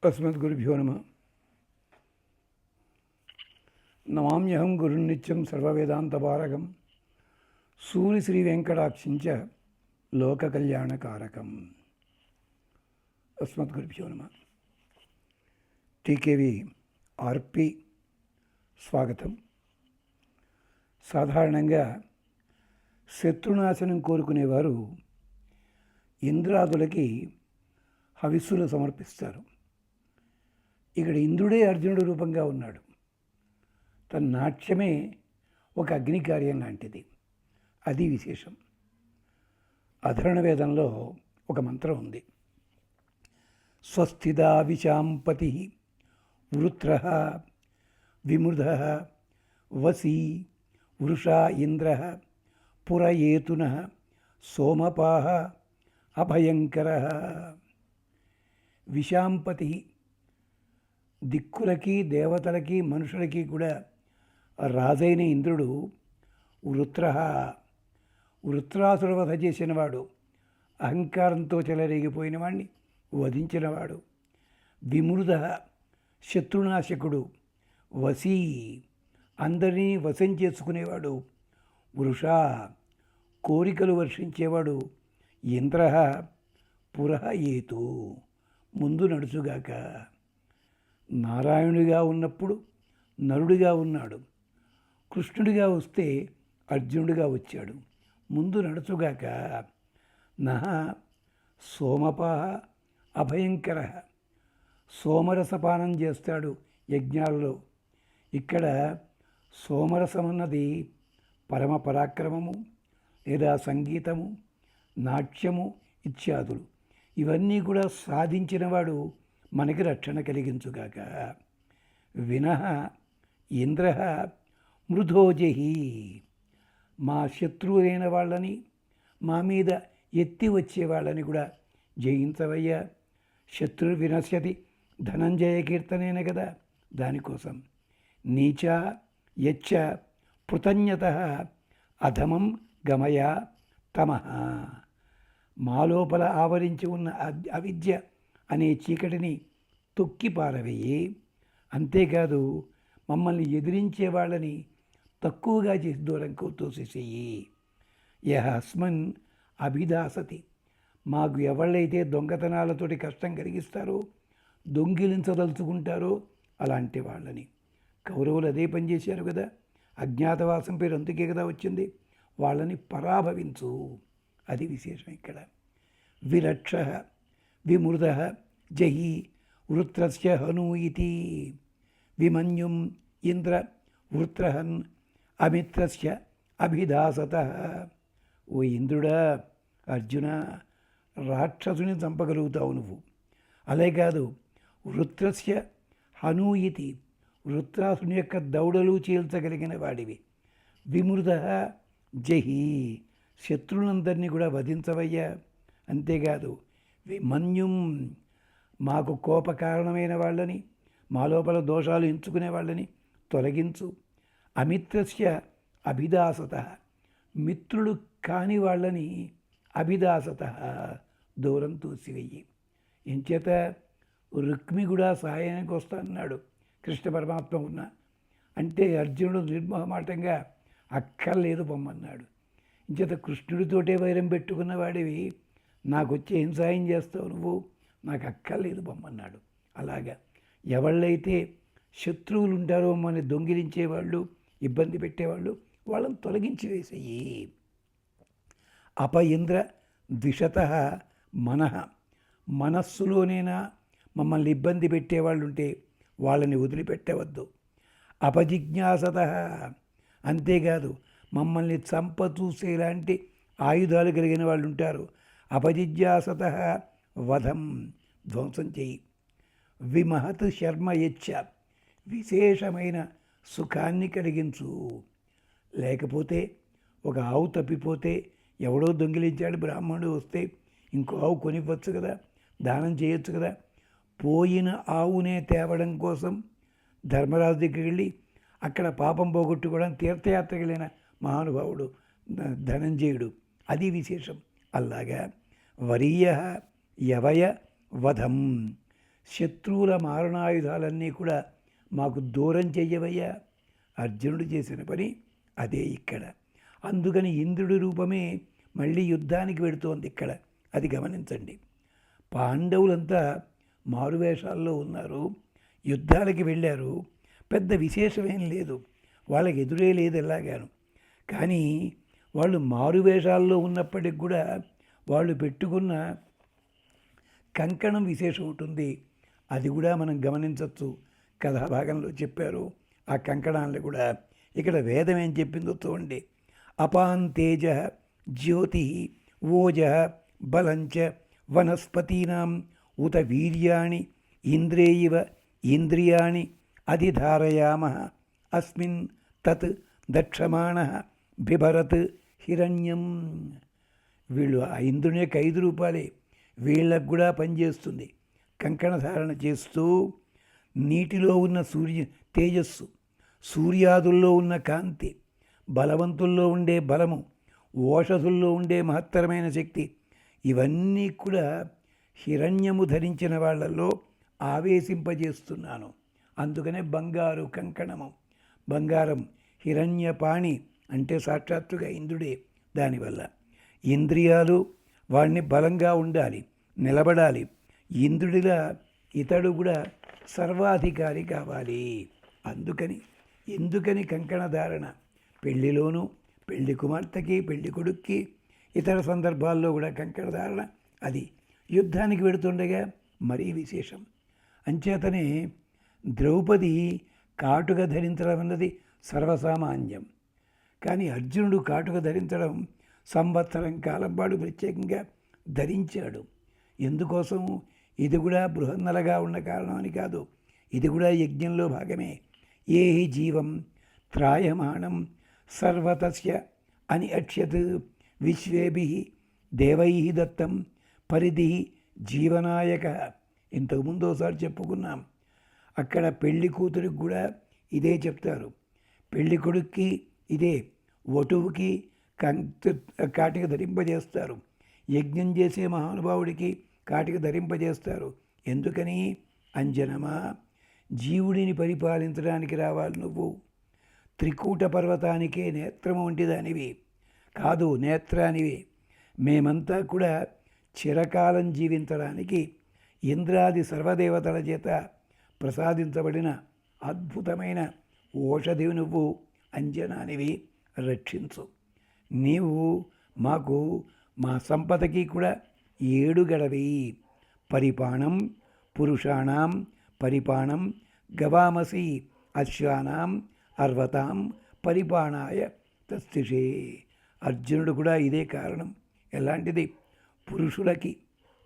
अस्मद्गुरुभ्यो नमः। नमाम्यहं गुरुनित्यं सर्ववेदान्तपारगं सूरिश्रीवेङ्कटाक्षिञ्च लोककल्याणकारकम्। अस्मद्गुरुभ्यो नमः। టీకేవి ఆర్పి స్వాగతం. సాధారణంగా శత్రునాశనం కోరుకునేవారు ఇంద్రాదులకి హవిస్సులు సమర్పిస్తారు. ఇక్కడ ఇంద్రుడే అర్జునుడు రూపంగా ఉన్నాడు. తన నాట్యమే ఒక అగ్నికార్యం లాంటిది. అది విశేషం. అధర్వణ వేదంలో ఒక మంత్రం ఉంది. స్వస్థిదా విశాంపతి వృత్ర విమృధ వసీ వృషా ఇంద్ర పురయేతున సోమపాహ అభయంకర. విశాంపతి దిక్కులకి దేవతలకి మనుషులకి కూడా రాజైన ఇంద్రుడు. వృత్రాసుర వధ చేసినవాడు, అహంకారంతో చెలరేగిపోయిన వాడిని వధించినవాడు. విమృధ శత్రునాశకుడు. వసీ అందరినీ వశం చేసుకునేవాడు. వృష కోరికలు వర్షించేవాడు. ఇంద్ర పురః ఏతు ముందు నడుచుగాక. నారాయణుడిగా ఉన్నప్పుడు నరుడిగా ఉన్నాడు. కృష్ణుడిగా వస్తే అర్జునుడిగా వచ్చాడు. ముందు నడుచుగాక. నహ సోమపాహ అభయంకర. సోమరసపానం చేస్తాడు యజ్ఞాలలో. ఇక్కడ సోమరసం అన్నది పరమ పరాక్రమము లేదా సంగీతము, నాట్యము ఇత్యాదులు. ఇవన్నీ కూడా సాధించినవాడు మనకి రక్షణ కలిగించుగాక. వినః ఇంద్ర మృధోజహి. మా శత్రువులైన వాళ్ళని, మా మీద ఎత్తి వచ్చే వాళ్ళని కూడా జయించవయ్యా. శత్రు వినశ్యతి ధనంజయ కీర్తనేన కదా. దానికోసం నీచ యచ్చ పృతన్యత అధమం గమయ తమః. మా లోపల ఆవరించి ఉన్న అవిద్య అనే చీకటిని తొక్కి పారవేయి. అంతేకాదు మమ్మల్ని ఎదిరించే వాళ్ళని తక్కువగా చేసి దూరంకు తోసేసేయి. యహ అస్మన్ అభిదాసతి. మాకు ఎవళ్ళైతే దొంగతనాలతోటి కష్టం కలిగిస్తారో, దొంగిలించదలుచుకుంటారో అలాంటి వాళ్ళని. కౌరవులు అదే పనిచేశారు కదా. అజ్ఞాతవాసం పేరు అందుకే కదా వచ్చింది. వాళ్ళని పరాభవించు. అది విశేషం ఇక్కడ. విరక్ష విమృధ జహి వృత్రస్య హను ఇతి. విమన్యుం ఇంద్ర వృత్రహన్ అమిత్రస్య అభిదాసత. ఓ ఇంద్రుడా, అర్జున, రాక్షసుని చంపగలుగుతావు నువ్వు. అలాగే కాదు, వృత్రస్య హను ఇతి. వృత్రాసుని యొక్క దౌడలు చీల్చగలిగిన వాడివి. విమృధ జహి. శత్రువులందరినీ కూడా వధించవయ్యా. అంతేకాదు విమన్యుం. మాకు కోప కారణమైన వాళ్ళని, మా లోపల దోషాలు ఎంచుకునే వాళ్ళని తొలగించు. అమిత్రస్య అభిదాసత. మిత్రులు కాని వాళ్ళని అభిదాసత దూరం తోసివెయ్యి. ఎంచేత రుక్మి కూడా సహాయానికి వస్తా అన్నాడు కృష్ణ పరమాత్మ ఉన్న. అంటే అర్జునుడు నిర్మోహమాటంగా అక్కర్లేదు పొమ్మన్నాడు. ఇంచేత కృష్ణుడితోటే వైరం పెట్టుకున్న వాడివి నాకు వచ్చి ఏం సాయం చేస్తావు నువ్వు, నాకు అక్కర్లేదు పొమ్మన్నాడు. అలాగా ఎవళ్ళైతే శత్రువులు ఉంటారో, మన దొంగిలించేవాళ్ళు, ఇబ్బంది పెట్టేవాళ్ళు, వాళ్ళని తొలగించి వేసేయి. అప ఇంద్ర ద్విషత మనః. మనస్సులోనైనా మమ్మల్ని ఇబ్బంది పెట్టేవాళ్ళు ఉంటే వాళ్ళని వదిలిపెట్టవద్దు. అపజిజ్ఞాసత. అంతేకాదు మమ్మల్ని చంపచూసేలాంటి ఆయుధాలు కలిగిన వాళ్ళు ఉంటారు. అపజిజ్ఞాసత వధం, ధ్వంసం చేయి. విమహత్ శర్మ యచ్చ. విశేషమైన సుఖాన్ని కలిగించు. లేకపోతే ఒక ఆవు తప్పిపోతే, ఎవడో దొంగిలించాడు బ్రాహ్మణుడు వస్తే ఇంకో ఆవు కొనివ్వచ్చు కదా, దానం చేయొచ్చు కదా. పోయిన ఆవునే తేవడం కోసం ధర్మరాజు దగ్గరికి వెళ్ళి అక్కడ పాపం పోగొట్టుకోవడం తీర్థయాత్రకి వెళ్ళిన మహానుభావుడు ధనంజయుడు. అది విశేషం. అలాగా వరీయ యవయ వధం. శత్రువుల మారణాయుధాలన్నీ కూడా మాకు దూరం చెయ్యవయ్యా. అర్జునుడు చేసిన పని అదే ఇక్కడ. అందుకని ఇంద్రుడి రూపమే మళ్ళీ యుద్ధానికి వెడుతోంది ఇక్కడ. అది గమనించండి. పాండవులంతా మారువేషాల్లో ఉన్నారు, యుద్ధాలకి వెళ్ళారు. పెద్ద విశేషమేం లేదు, వాళ్ళకి ఎదురే లేదు ఎలాగాను. కానీ వాళ్ళు మారువేషాల్లో ఉన్నప్పటికి కూడా వాళ్ళు పెట్టుకున్న కంకణం విశేషం ఉంటుంది. అది కూడా మనం గమనించవచ్చు. కథాభాగంలో చెప్పారు ఆ కంకణాలను కూడా. ఇక్కడ వేదం ఏం చెప్పిందో చూడండి. అపాన్ తేజ జ్యోతి ఓజ బలంచ వనస్పతీనాం ఉత వీర్యాణి ఇంద్రేయివ ఇంద్రియాణి అధిధారయామ అస్మిన్ తత్ దక్షమాణ బిభరత్ హిరణ్యం. వీళ్ళు ఆ ఇంద్రుని యొక్క 5 రూపాలే వీళ్ళకు కూడా పనిచేస్తుంది. కంకణ ధారణ చేస్తూ నీటిలో ఉన్న తేజస్సు, సూర్యాదుల్లో ఉన్న కాంతి, బలవంతుల్లో ఉండే బలము, ఓషధుల్లో ఉండే మహత్తరమైన శక్తి, ఇవన్నీ కూడా హిరణ్యము ధరించిన వాళ్ళల్లో ఆవేశింపజేస్తున్నాను. అందుకనే బంగారు కంకణము. బంగారం హిరణ్యపాణి అంటే సాక్షాత్తుగా ఇంద్రుడే. దానివల్ల ఇంద్రియాలు వాడిని బలంగా ఉండాలి, నిలబడాలి. ఇంద్రుడిలా ఇతడు కూడా సర్వాధికారి కావాలి. ఎందుకని కంకణ ధారణ పెళ్లిలోనూ, పెళ్లి కుమార్తెకి, పెళ్లి కొడుక్కి, ఇతర సందర్భాల్లో కూడా కంకణ ధారణ అది యుద్ధానికి వెడుతుండగా మరీ విశేషం. అంచేతనే ద్రౌపది కాటుక ధరించడం అన్నది సర్వసామాన్యం. కానీ అర్జునుడు కాటుక ధరించడం సంవత్సరం కాలం పాటు ప్రత్యేకంగా ధరించాడు. ఎందుకోసం? ఇది కూడా బృహన్నలగా ఉన్న కారణం అని కాదు, ఇది కూడా యజ్ఞంలో భాగమే. ఏ హి జీవం త్రాయమాణం సర్వతస్య అని అక్ష్యత్ విశ్వేభి దేవై దత్తం పరిధి జీవనాయక. ఇంతకుముందు ఒకసారి చెప్పుకున్నాం. అక్కడ పెళ్లి కూతురికి కూడా ఇదే చెప్తారు, పెళ్లి కొడుక్కి ఇదే, వటువుకి కాటిక ధరింపజేస్తారు, యజ్ఞం చేసే మహానుభావుడికి కాటిక ధరింపజేస్తారు. ఎందుకని? అంజనమా, జీవుడిని పరిపాలించడానికి రావాలి నువ్వు. త్రికూట పర్వతానికే నేత్రము వంటిదానివి కాదు, నేత్రానివి. మేమంతా కూడా చిరకాలం జీవించడానికి ఇంద్రాది సర్వదేవతల చేత ప్రసాదించబడిన అద్భుతమైన ఓషధివి నువ్వు. అంజనానివి, రక్షించు. నీవు మాకు మా సంపదకి కూడా 7 గడవి. పరిపాణం పురుషాణం పరిపాణం గవామసి అశ్వానాం అర్వతాం పరిపాణాయ తస్థిషే. అర్జునుడు కూడా ఇదే కారణం. ఎలాంటిది? పురుషులకి,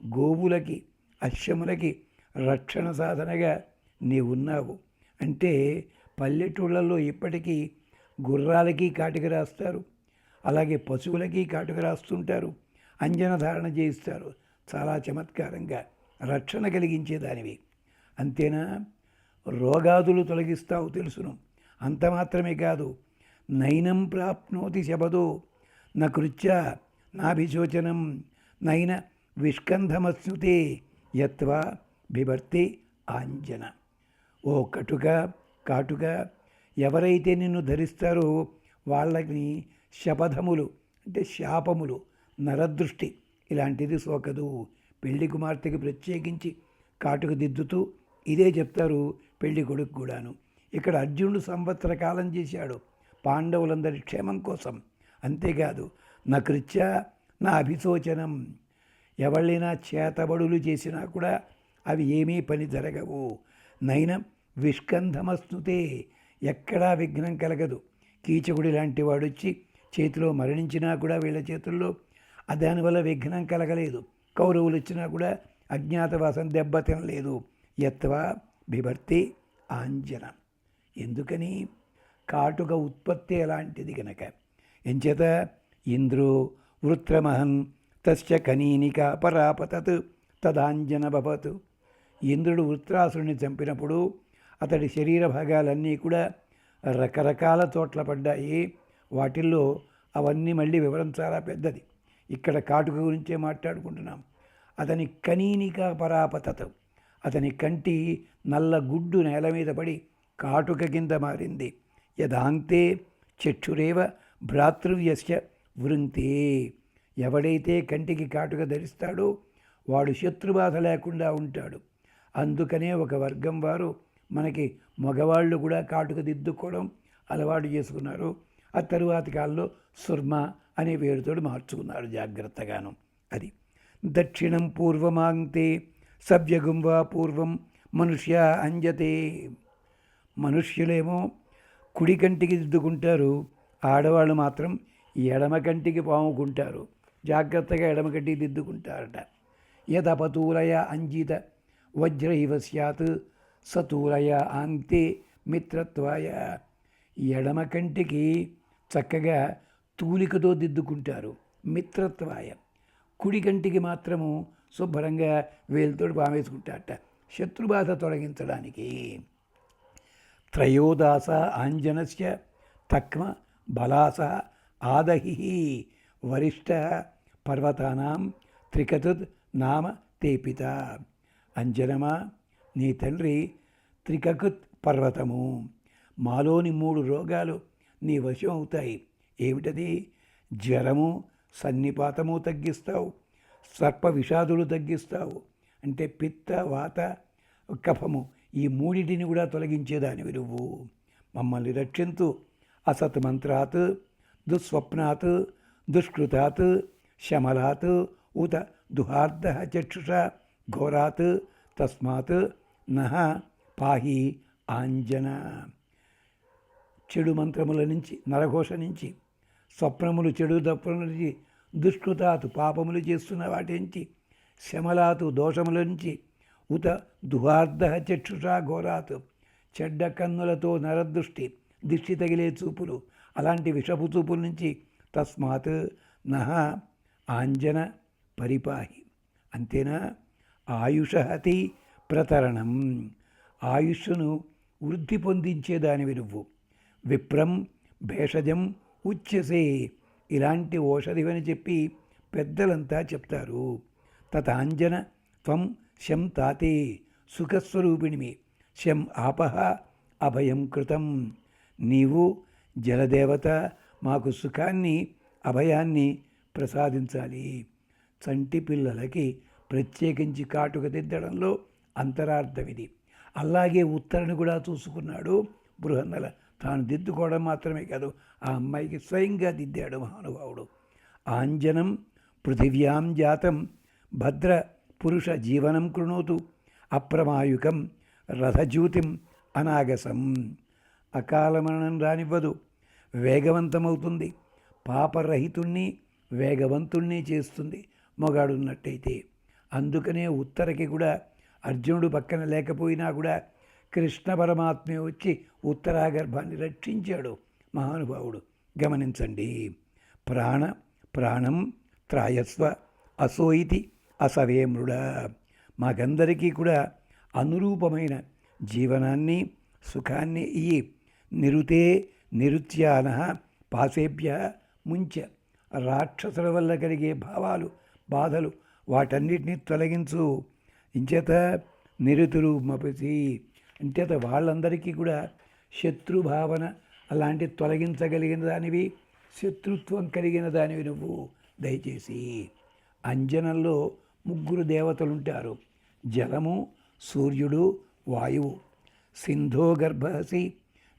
గోవులకి, అశ్వములకి రక్షణ సాధనగా నీవున్నావు. అంటే పల్లెటూళ్ళల్లో ఇప్పటికీ గుర్రాలకి కాటిక రాస్తారు, అలాగే పశువులకి కాటుక రాస్తుంటారు, అంజన ధారణ చేయిస్తారు. చాలా చమత్కారంగా రక్షణ కలిగించేదానివి. అంతేనా? రోగాదులు తొలగిస్తావు తెలుసును. అంత మాత్రమే కాదు, నైనం ప్రాప్నోతి శబదో న కృత్య నాభిశోచనం నైన విష్కంధమస్నుతే యత్వా బిభర్తి ఆంజన. ఓ కాటుక ఎవరైతే నిన్ను ధరిస్తారో వాళ్ళని శపథములు అంటే శాపములు, నరదృష్టి ఇలాంటిది సోకదు. పెళ్లి కుమార్తెకి ప్రత్యేకించి కాటుక దిద్దుతూ ఇదే చెప్తారు పెళ్లి కొడుకు కూడాను. ఇక్కడ అర్జునుడు సంవత్సర కాలం చేశాడు పాండవులందరి క్షేమం కోసం. అంతేకాదు, నా కృత్య నా అభిశోచనం, ఎవళ్ళైనా చేతబడులు చేసినా కూడా అవి ఏమీ పని జరగవు. నైనం విష్కంధమస్తుతే, ఎక్కడా విఘ్నం కలగదు. కీచకుడి లాంటి వాడు వచ్చి చేతిలో మరణించినా కూడా వీళ్ళ చేతుల్లో దానివల్ల విఘ్నం కలగలేదు. కౌరవులు వచ్చినా కూడా అజ్ఞాతవాసం దెబ్బతినలేదు. యత్వా బిభర్తి ఆంజన. ఎందుకని? కాటుక ఉత్పత్తి ఎలాంటిది గనక. ఎంచేత ఇంద్రో వృత్రమహన్ తస్య కనీనిక పరాపతత్ తదాంజన భవత్. ఇంద్రుడు వృత్రాసురుని చంపినప్పుడు అతడి శరీర భాగాలన్నీ కూడా రకరకాల చోట్ల పడ్డాయి. వాటిల్లో అవన్నీ మళ్ళీ వివరం చాలా పెద్దది. ఇక్కడ కాటుక గురించే మాట్లాడుకుంటున్నాం. అతని కనీనిక పరాపతత్, అతని కంటి నల్ల గుడ్డు నేల మీద పడి కాటుక కింద మారింది. యదాంతే చక్షురేవ భ్రాతృవ్యస్య వృంతే. ఎవడైతే కంటికి కాటుక ధరిస్తాడో వాడు శత్రుబాధ లేకుండా ఉంటాడు. అందుకనే ఒక వర్గం వారు మనకి మగవాళ్ళు కూడా కాటుక దిద్దుకోవడం అలవాటు చేసుకున్నారు. ఆ తరువాతి కాలంలో సుర్మ అనే పేరుతో మార్చుకున్నారు జాగ్రత్తగాను. అది దక్షిణం పూర్వమాంతే సవ్యగుం వా పూర్వం మనుష్య అంజతే. మనుష్యులేమో కుడి కంటికి దిద్దుకుంటారు, ఆడవాళ్ళు మాత్రం ఎడమ కంటికి పాముకుంటారు. జాగ్రత్తగా ఎడమ కంటికి దిద్దుకుంటారట. యదపతూలయ అంజిత వజ్రైవ స్యాత్ సతూలయ ఆంతే మిత్రత్వాయ. ఎడమ కంటికి చక్కగా తూలికతో దిద్దుకుంటారు మిత్రత్వాయ. కుడి కంటికి మాత్రము శుభ్రంగా వేలుతో పామేసుకుంటారట శత్రుబాధ తొలగించడానికి. త్రయోదాస ఆంజనస్య తక్మ బలాస ఆదహి వరిష్ట పర్వతానాం త్రికతుద్ నామ తేపిత. అంజనమా, నీ తండ్రి త్రికకుత్ పర్వతము. మాలోని 3 రోగాలు నీ వశం అవుతాయి. ఏమిటది? జ్వరము, సన్నిపాతము తగ్గిస్తావు, సర్ప విషాదులు తగ్గిస్తావు. అంటే పిత్త వాత కఫము ఈ 3టిని కూడా తొలగించేదానివి నువ్వు. మమ్మల్ని రక్షింతు. అసత్ మంత్రాత్ దుస్వప్నాత్ దుష్కృతాత్ శమలాత్ ఉత దుహార్ద చక్షుష ఘోరాత్ తస్మాత్ నహ పాహి ఆంజన. చెడు మంత్రముల నుంచి, నరఘోష నుంచి, స్వప్నములు చెడు తప్పుల నుంచి, దుష్కృతాతు పాపములు చేస్తున్న వాటి నుంచి, శమలాతు దోషముల నుంచి, ఉత దుహార్ధ చక్షుషా ఘోరాత్ చెడ్డ కన్నులతో నరదృష్టి, దిష్టి తగిలే చూపులు, అలాంటి విషపు చూపుల నుంచి తస్మాత్ నహ ఆంజన పరిపాహి. అంతేనా? ఆయుషహతి ప్రతరణం. ఆయుష్ను వృద్ధి పొందించేదానివి నువ్వు. విప్రం భేషజం ఉచ్యసే. ఇలాంటి ఓషధివని చెప్పి పెద్దలంతా చెప్తారు. తతాంజన త్వం శం తాతే సుఖస్వరూపిణిమి శం ఆపహ అభయం కృతం. నీవు జలదేవత, మాకు సుఖాన్ని అభయాన్ని ప్రసాదించాలి. చంటి పిల్లలకి ప్రత్యేకించి కాటుక దిద్దడంలో అంతరార్థం ఇది. అలాగే ఉత్తరను కూడా చూసుకున్నాడు బృహన్నల. తాను దిద్దుకోవడం మాత్రమే కాదు, ఆ అమ్మాయికి స్వయంగా దిద్దాడు మహానుభావుడు. ఆంజనం పృథివ్యాం జాతం భద్ర పురుష జీవనం కృణోతు అప్రమాయుకం రథజ్యూతిం అనాగసం. అకాల మరణం రానివ్వదు, వేగవంతమవుతుంది. పాపరహితుణ్ణి వేగవంతుణ్ణి చేస్తుంది మొగాడున్నట్టయితే. అందుకనే ఉత్తరకి కూడా అర్జునుడు పక్కన లేకపోయినా కూడా కృష్ణ పరమాత్మే వచ్చి ఉత్తరాగర్భాన్ని రక్షించాడు మహానుభావుడు. గమనించండి. ప్రాణం త్రాయస్వ అసోయితి అసవేమృడ. మాకందరికీ కూడా అనురూపమైన జీవనాన్ని సుఖాన్ని ఇయ్యి. నిరుతే నిరుత్యాన పాసేభ్య ముంచ. రాక్షసుల వల్ల కలిగే భావాలు బాధలు వాటన్నిటినీ తొలగించు. ఇంచేత నిరుతురుమపసి. అంచేత వాళ్ళందరికీ కూడా శత్రుభావన అలాంటి తొలగించగలిగిన దానివి, శత్రుత్వం కలిగిన దానివి నువ్వు. దయచేసి అంజనంలో 3 దేవతలుంటారు. జలము, సూర్యుడు, వాయువు. సింధో గర్భసి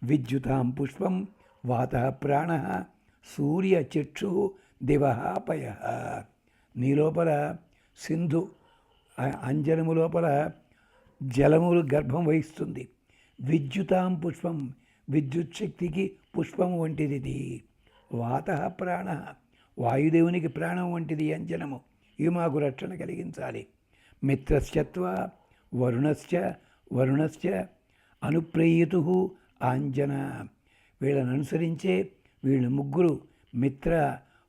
విద్యుతాం పుష్పం వాత ప్రాణ సూర్య చక్షు దివ పయ. నీ లోపల సింధు అంజనము లోపల జలములు గర్భం వహిస్తుంది. విద్యుతాం పుష్పం, విద్యుత్ శక్తికి పుష్పం వంటిది ఇది. వాత ప్రాణ, వాయుదేవునికి ప్రాణం వంటిది అంజనము. ఇవి మాకు రక్షణ కలిగించాలి. మిత్రశ్చత్వ వరుణశ్చ అనుప్రేయతు ఆంజన. వీళ్ళని అనుసరించే వీళ్ళు 3 మిత్ర,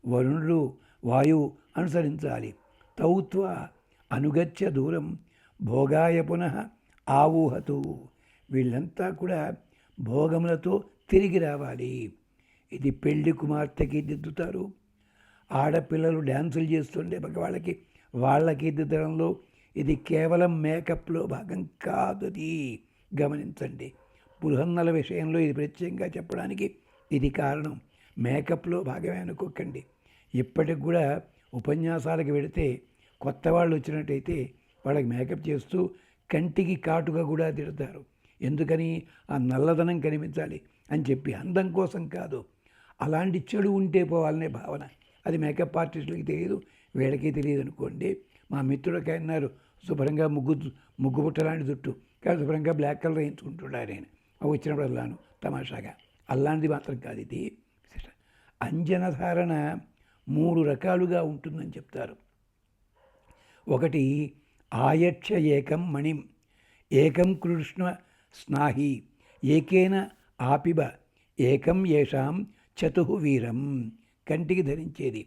వరుణుడు, వాయువు అనుసరించాలి. తౌత్వ అనుగచ్చ దూరం భోగాయ పునః ఆవూహతు. వీళ్ళంతా కూడా భోగములతో తిరిగి రావాలి. ఇది పెళ్లి కుమార్తెకి దిద్దుతారు. ఆడపిల్లలు డ్యాన్సులు చేస్తుండే వాళ్ళకి దిద్దడంలో ఇది కేవలం మేకప్లో భాగం కాదది, గమనించండి. బృహన్నల విషయంలో ఇది ప్రత్యేకంగా చెప్పడానికి ఇది కారణం. మేకప్లో భాగమే అనుకోకండి. ఇప్పటికి కూడా ఉపన్యాసాలకు వెళితే కొత్త వాళ్ళు వచ్చినట్టయితే వాళ్ళకి మేకప్ చేస్తూ కంటికి కాటుగా కూడా తిడతారు. ఎందుకని? ఆ నల్లదనం కనిపించాలి అని చెప్పి, అందం కోసం కాదు. అలాంటి చెడు ఉంటే పోవాలనే భావన. అది మేకప్ ఆర్టిస్టులకి తెలియదు, వీళ్ళకి తెలియదు అనుకోండి. మా మిత్రుడికి అన్నారు, శుభ్రంగా ముగ్గు బుట్ట లాంటి జుట్టు కానీ శుభ్రంగా బ్లాక్ కలర్ వేయించుకుంటున్నాడు ఆయన. వచ్చినప్పుడు అల్లాను తమాషాగా. అలాంటిది మాత్రం కాదు ఇది. అంజనధారణ 3 రకాలుగా ఉంటుందని చెప్తారు. ఒకటి ఆయక్ష ఏకం మణిం ఏకం కృష్ణ స్నాహి ఏకేన ఆపిబ ఏకం ఏషాం చతుహువీరం. కంటికి ధరించేది.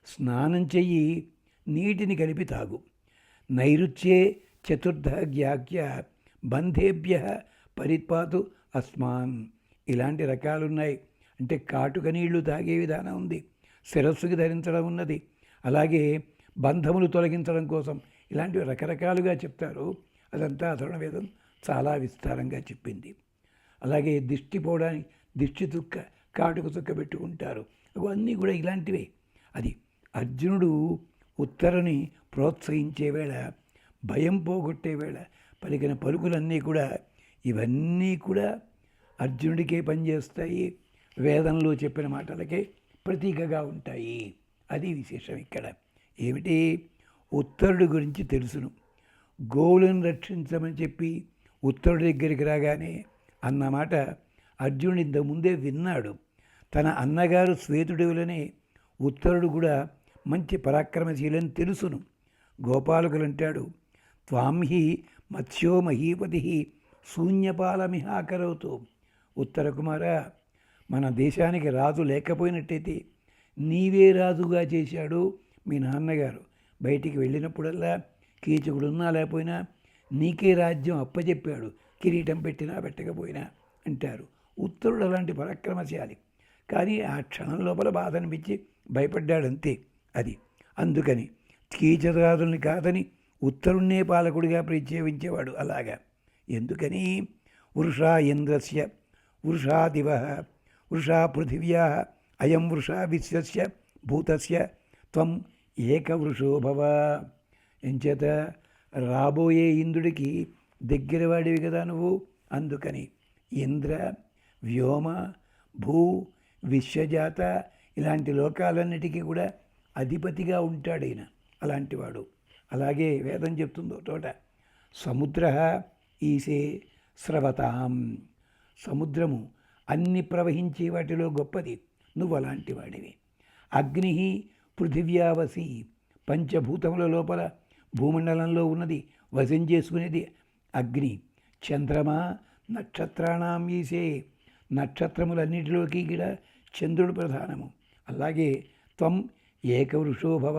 స్నానం చెయ్యి, నీటిని కలిపి తాగు. నైరుత్యే చతుర్థ గ్యాఖ్య బంధేభ్య పరిత్పాతు అస్మాన్. ఇలాంటి రకాలున్నాయి. అంటే కాటుక నీళ్లు తాగే విధానం ఉంది, శిరస్సుకి ధరించడం ఉన్నది, అలాగే బంధములు తొలగించడం కోసం ఇలాంటివి రకరకాలుగా చెప్తారు. అదంతా అథర్వణవేదం చాలా విస్తారంగా చెప్పింది. అలాగే దిష్టి పోవడానికి దిష్టి చుక్క, కాటుక చుక్క పెట్టుకుంటారు. అవన్నీ కూడా ఇలాంటివే. అది అర్జునుడు ఉత్తరుని ప్రోత్సహించే వేళ, భయం పోగొట్టే వేళ పలికిన పలుకులన్నీ కూడా, ఇవన్నీ కూడా అర్జునుడికే పనిచేస్తాయి. వేదంలో చెప్పిన మాటలకే ప్రతీకగా ఉంటాయి. అది విశేషం ఇక్కడ. ఏమిటి? ఉత్తరుడి గురించి తెలుసును. గోవులను రక్షించమని చెప్పి ఉత్తరుడి దగ్గరికి రాగానే అన్నమాట అర్జునుడు ఇంతకుముందే విన్నాడు. తన అన్నగారు శ్వేతుడివులనే ఉత్తరుడు కూడా మంచి పరాక్రమశీలని తెలుసును. గోపాలకులు అంటాడు, త్వాంహి మత్స్యో మహీపతి శూన్యపాలమిహాకరవుతూ. ఉత్తర కుమార, మన దేశానికి రాజు లేకపోయినట్టయితే నీవే రాజుగా చేశాడు మీ నాన్నగారు. బయటికి వెళ్ళినప్పుడల్లా కీచకుడున్నా లేకపోయినా నీకే రాజ్యం అప్పచెప్పాడు, కిరీటం పెట్టినా పెట్టకపోయినా అంటారు. ఉత్తరుడు అలాంటి పరాక్రమశాలి. కానీ ఆ క్షణం లోపల బాధ అనిపించి భయపడ్డాడంతే. అది అందుకని కీచకరాజుల్ని కాదని ఉత్తరుణ్ణే పాలకుడిగా ప్రత్యేకించేవాడు. అలాగా ఎందుకని? వృషా ఇంద్రస్య వృషా దివ వృషా పృథివ్యా అయం వృషా విశ్వస్య భూతస్య త్వం ఏకవృషో భవ. ఎంచేత రాబోయే ఇంద్రుడికి దగ్గరవాడివి కదా నువ్వు. అందుకని ఇంద్ర, వ్యోమ, భూ, విశ్వజాత ఇలాంటి లోకాలన్నిటికీ కూడా అధిపతిగా ఉంటాడు ఈయన. అలాంటివాడు. అలాగే వేదం చెప్తుందో తోట, సముద్ర ఈసే స్రవతాం. సముద్రము అన్ని ప్రవహించే వాటిలో గొప్పది, నువ్వు అలాంటి వాడివి. అగ్ని పృథివ్యావసి, పంచభూతముల లోపల భూమండలంలో ఉన్నది వశం చేసుకునేది అగ్ని. చంద్రమా నక్షత్రాణం ఈసే, నక్షత్రములన్నిటిలోకి కూడా చంద్రుడు ప్రధానము. అలాగే త్వం ఏకవృషోభవ,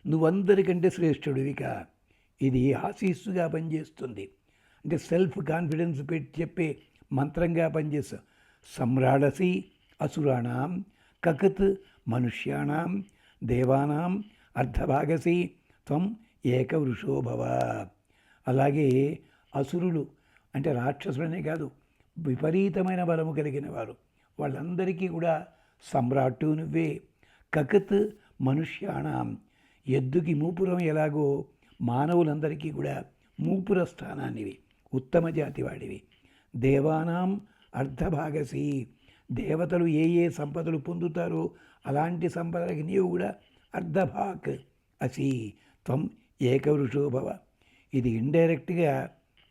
నువ్వందరికంటే శ్రేష్ఠుడివిగా. ఇది ఆశీస్సుగా పనిచేస్తుంది. అంటే సెల్ఫ్ కాన్ఫిడెన్స్ పెట్టి చెప్పే మంత్రంగా పనిచేస్తాం. సమ్రాడసి అసురాణం కకత్ మనుష్యాణం దేవానాం అర్ధభాగసి త్వం ఏకవృషోభవ. అలాగే అసురులు అంటే రాక్షసులనే కాదు, విపరీతమైన బలము కలిగిన వారు, వాళ్ళందరికీ కూడా సమ్రాట్టు నువ్వే. కకత్ మనుష్యాణం, ఎద్దుకి మూపురం ఎలాగో మానవులందరికీ కూడా మూపుర స్థానాన్నివి, ఉత్తమ జాతి వాడివి. దేవానాం అర్ధభాగసి, దేవతలు ఏ ఏ సంపదలు పొందుతారో అలాంటి సంపదలకి నీవు కూడా అర్ధభాగ్ అసి త్వం ఏకవృషోభవ. ఇది ఇండైరెక్ట్గా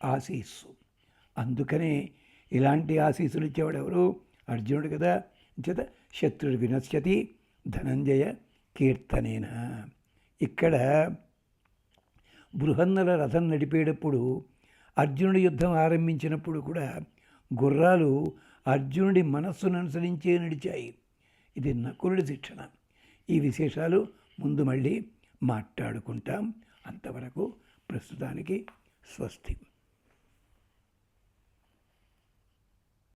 ఆశీస్సు. అందుకనే ఇలాంటి ఆశీస్సులు ఇచ్చేవాడు ఎవరు? అర్జునుడు కదా. చేత శత్రుడు వినశ్యతి ధనంజయ కీర్తనేన. ఇక్కడ బృహన్నల రథం నడిపేటప్పుడు అర్జునుడి యుద్ధం ఆరంభించినప్పుడు కూడా గుర్రాలు అర్జునుడి మనస్సును అనుసరించే నడిచాయి. ఇది నకులుడి శిక్షణ. ఈ విశేషాలు ముందు మళ్ళీ మాట్లాడుకుంటాం. అంతవరకు ప్రస్తుతానికి స్వస్తి.